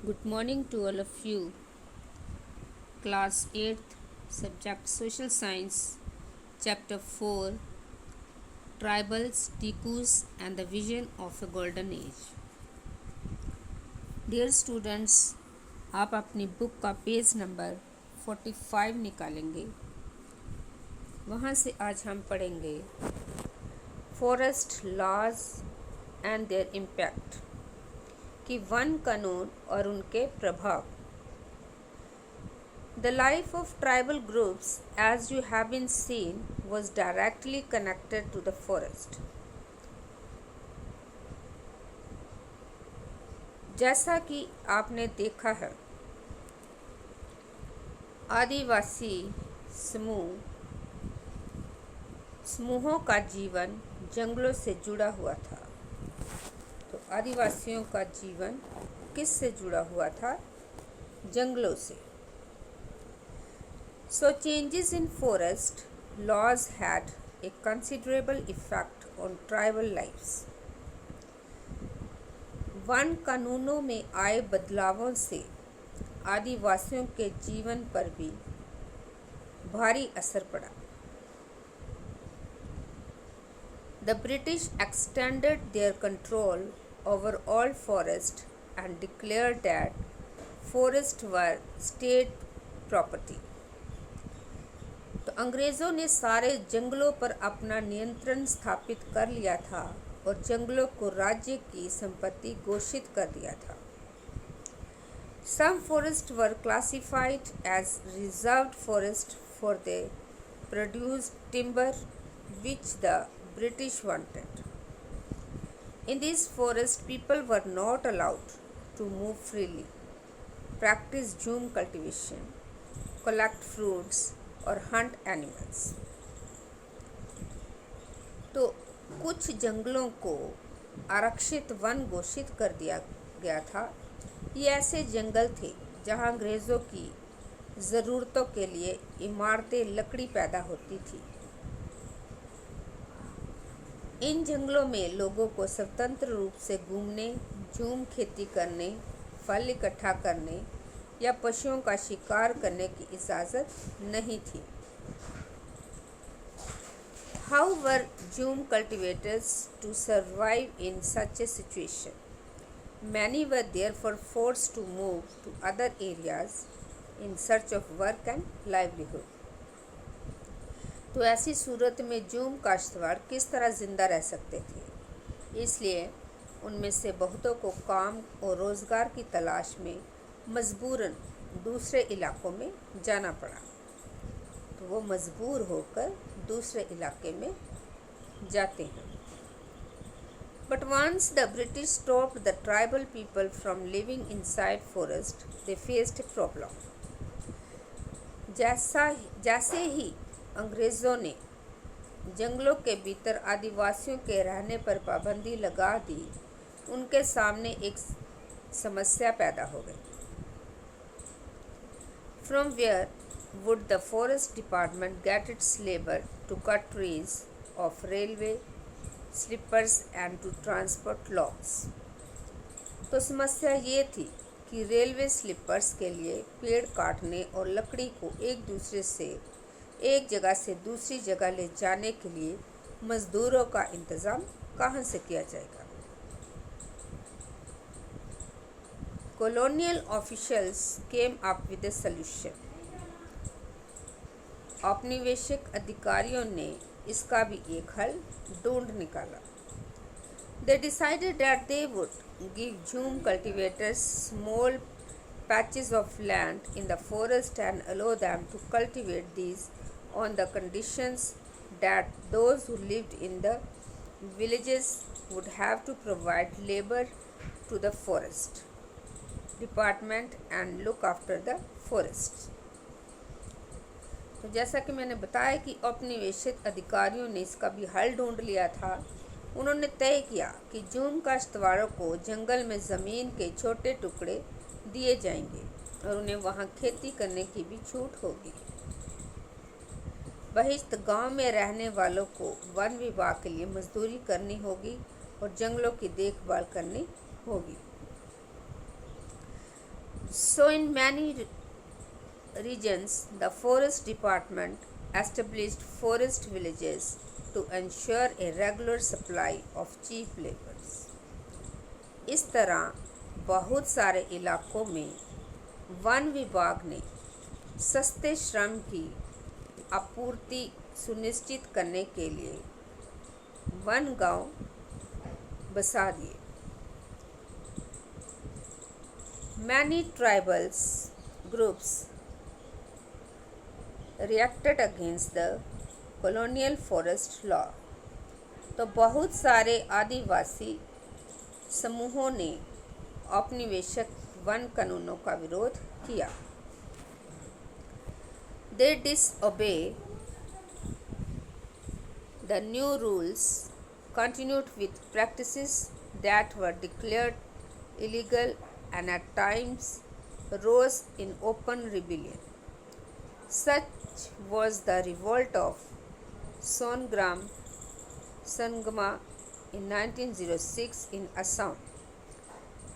Good morning to all of you. Class 8th, subject Social Science, Chapter 4, Tribals, Tikus, and the Vision of a Golden Age. Dear students, आप अपनी book का page number 45 निकालेंगे। वहाँ से आज हम पढ़ेंगे forest laws and their impact कि वन कानून और उनके प्रभाव। The life of tribal groups, as you have been seen, was directly connected to the forest. जैसा कि आपने देखा है, आदिवासी समूहों का जीवन जंगलों से जुड़ा हुआ था। तो आदिवासियों का जीवन किससे जुड़ा हुआ था? जंगलों से। So changes in forest laws had a considerable effect on tribal lives. One कानूनों में आए बदलावों से आदिवासियों के जीवन पर भी भारी असर पड़ा। The British extended their control over all forest and declared that forests were state property. तो अंग्रेज़ों ने सारे जंगलों पर अपना नियंत्रण स्थापित कर लिया था और जंगलों को राज्य की संपत्ति घोषित कर दिया था। Some forests were classified as reserved forest for they produced timber which the British wanted. In these forests, people were not allowed to move freely, practice jhum cultivation, collect fruits, और हंट एनिमल्स। तो कुछ जंगलों को आरक्षित one घोषित कर दिया गया था। ये ऐसे जंगल थे जहां अंग्रेज़ों की ज़रूरतों के लिए इमारतें लकड़ी पैदा होती थी। इन जंगलों में लोगों को स्वतंत्र रूप से घूमने, झूम खेती करने, फल इकट्ठा करने या पशुओं का शिकार करने की इजाज़त नहीं थी। How were jhum cultivators to survive in such a situation? Many were therefore forced to move to other areas in search of work and livelihood. तो ऐसी सूरत में जूम काश्तकार किस तरह ज़िंदा रह सकते थे? इसलिए उनमें से बहुतों को काम और रोज़गार की तलाश में मजबूरन दूसरे इलाकों में जाना पड़ा। तो वो मजबूर होकर दूसरे इलाके में जाते हैं। But once the British stopped the tribal people from living inside forest, they faced a problem. जैसे ही अंग्रेज़ों ने जंगलों के भीतर आदिवासियों के रहने पर पाबंदी लगा दी, उनके सामने एक समस्या पैदा हो गई। From where would the forest department get its labor to cut trees, of railway slippers and to transport logs? तो समस्या ये थी कि रेलवे स्लीपर्स के लिए पेड़ काटने और लकड़ी को एक जगह से दूसरी जगह ले जाने के लिए मजदूरों का इंतज़ाम कहाँ से किया जाएगा? Colonial officials came up with a solution. औपनिवेशिक अधिकारियों ने इसका भी एक हल ढूंढ निकाला। They decided that they would give jhum cultivators small patches of land in the forest and allow them to cultivate these on the conditions that those who lived in the villages would have to provide labor to the forest department and look after the forest. तो जैसा कि मैंने बताया कि औपनिवेशिक अधिकारियों ने इसका भी हल ढूंढ लिया था। उन्होंने तय किया कि जूम काश्तकारों को जंगल में ज़मीन के छोटे टुकड़े दिए जाएंगे और उन्हें वहां खेती करने की भी छूट होगी। बहिश्त गांव में रहने वालों को वन विभाग के लिए मजदूरी करनी होगी और जंगलों की देखभाल करनी होगी। So, in many regions, the forest department established forest villages to ensure a regular supply of cheap labors. इस तरह बहुत सारे इलाकों में वन विभाग ने सस्ते श्रम की आपूर्ति सुनिश्चित करने के लिए वन गांव बसा दिए. Many tribals groups reacted against the colonial forest law. तो बहुत सारे आदिवासी समूहों ने औपनिवेशिक वन कानूनों का विरोध किया. They disobey the new rules, continued with practices that were declared illegal and at times rose in open rebellion. Such was the revolt of Sangma in 1906 in Assam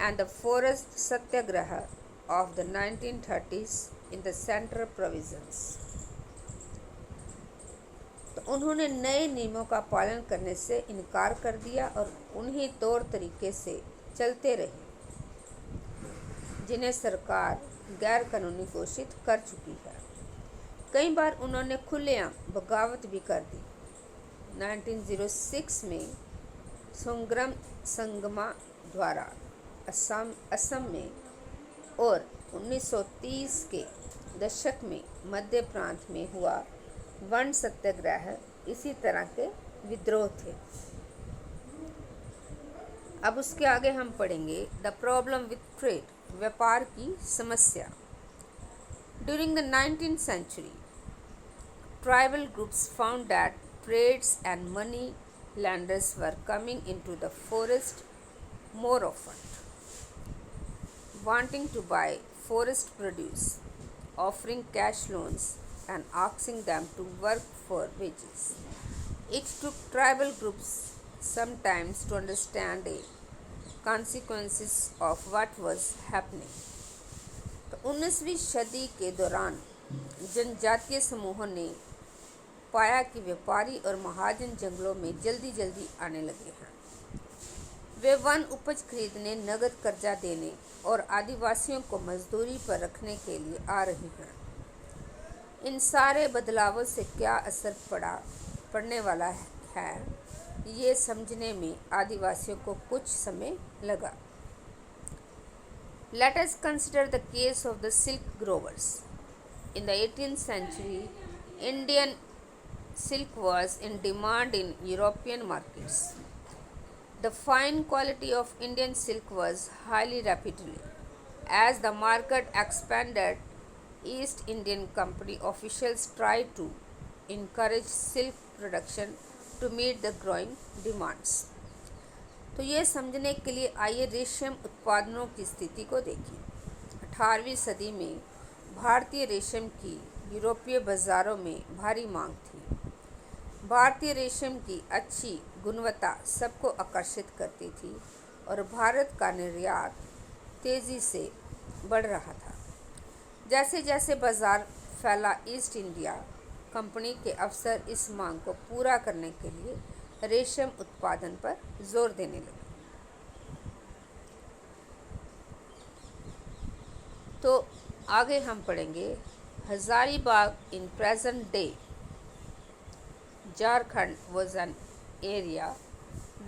and the forest satyagraha of the 1930s in the central provinces. तो उन्होंने नए नियमों का पालन करने से इनकार कर दिया और उन्हीं तौर तरीके से चलते रहे जिन्हें सरकार गैर कानूनी घोषित कर चुकी है. कई बार उन्होंने खुलेआम बगावत भी कर दी. 1906 में सोंग्राम संगमा द्वारा असम में और 1930 के दशक में मध्य प्रांत में हुआ वन सत्याग्रह इसी तरह के विद्रोह थे. अब उसके आगे हम पढ़ेंगे द प्रॉब्लम विथ ट्रेड, व्यापार की समस्या. During the 19th century, tribal groups found that trades and money lenders were coming into the forest more often, wanting to buy forest produce, offering cash loans and asking them to work for wages. It took tribal groups sometimes to understand the consequences of what was happening. तो 19वीं सदी के दौरान जनजातीय समूहों ने पाया कि व्यापारी और महाजन जंगलों में जल्दी जल्दी आने लगे हैं. वे वन उपज खरीदने, नगद कर्जा देने और आदिवासियों को मजदूरी पर रखने के लिए आ रहे हैं. इन सारे बदलावों से क्या असर पड़ने वाला है ये समझने में आदिवासियों को कुछ समय लगा. Let us consider the case of the silk growers. In the 18th century, Indian silk was in demand in European markets. The fine quality of Indian silk was highly rapidly. As the market expanded, East Indian Company officials tried to encourage silk production to meet the growing demands. तो ये समझने के लिए आइए रेशम उत्पादनों की स्थिति को देखें. 18वीं सदी में भारतीय रेशम की यूरोपीय बाज़ारों में भारी मांग थी. भारतीय रेशम की अच्छी गुणवत्ता सबको आकर्षित करती थी और भारत का निर्यात तेज़ी से बढ़ रहा था. जैसे जैसे बाज़ार फैला, ईस्ट इंडिया कंपनी के अफसर इस मांग को पूरा करने के लिए रेशम उत्पादन पर जोर देने लगे. तो आगे हम पढ़ेंगे Hazaribagh in present day Jharkhand was an area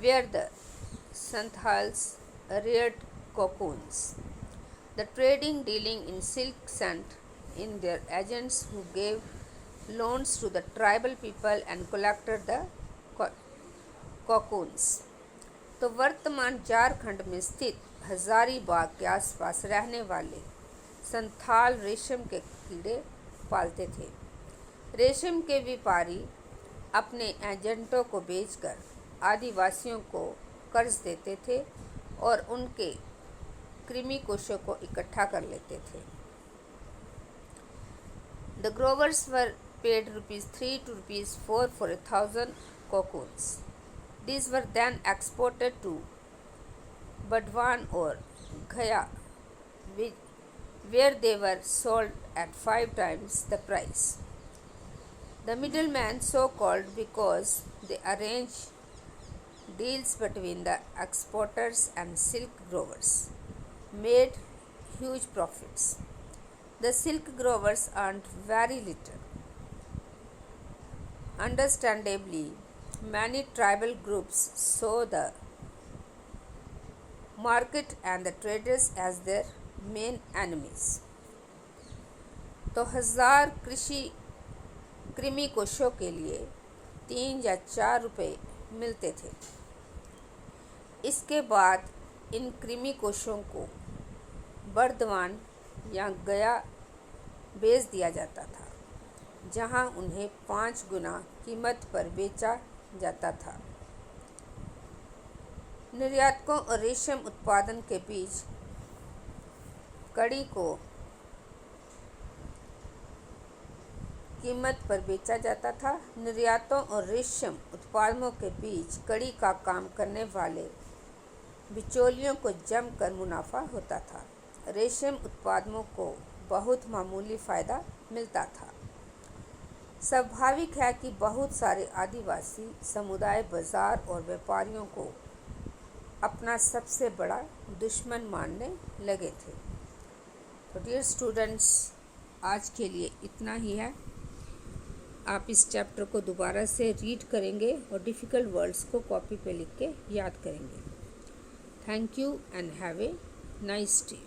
where the Santhals reared cocoons. The trading dealing in silk sent in their agents who gave loans to the tribal people and collected the cocoons. तो वर्तमान झारखंड में स्थित हजारीबाग के आसपास रहने वाले संथाल रेशम के कीड़े पालते थे. रेशम के व्यापारी अपने एजेंटों को बेचकर आदिवासियों को कर्ज देते थे और उनके कृमि कोशों को इकट्ठा कर लेते थे. The growers were paid ₹3 to ₹4 for 1,000 cocoons. These were then exported to Burdwan or Gaya, where they were sold at 5 times the price. The middlemen, so called because they arrange deals between the exporters and silk growers, made huge profits. The silk growers earned very little. Understandably, many tribal groups saw the market and the traders as their main enemies. तो 1000 कृमि कोशों के लिए 3 या 4 रुपए मिलते थे। इसके बाद इन कृमि कोशों को बर्दवान या गया बेच दिया जाता था, जहां उन्हें 5 गुना कीमत पर बेचा जाता था। निर्यातकों और रेशम उत्पादन के बीच कड़ी को कीमत पर बेचा जाता था। निर्यातों और रेशम उत्पादकों के बीच कड़ी का काम करने वाले बिचौलियों को जमकर मुनाफा होता था। रेशम उत्पादकों को बहुत मामूली फ़ायदा मिलता था। स्वाभाविक है कि बहुत सारे आदिवासी समुदाय बाजार और व्यापारियों को अपना सबसे बड़ा दुश्मन मानने लगे थे। तो डियर स्टूडेंट्स, आज के लिए इतना ही है। आप इस चैप्टर को दोबारा से रीड करेंगे और डिफ़िकल्ट वर्ड्स को कॉपी पे लिख के याद करेंगे। Thank you and have a nice day.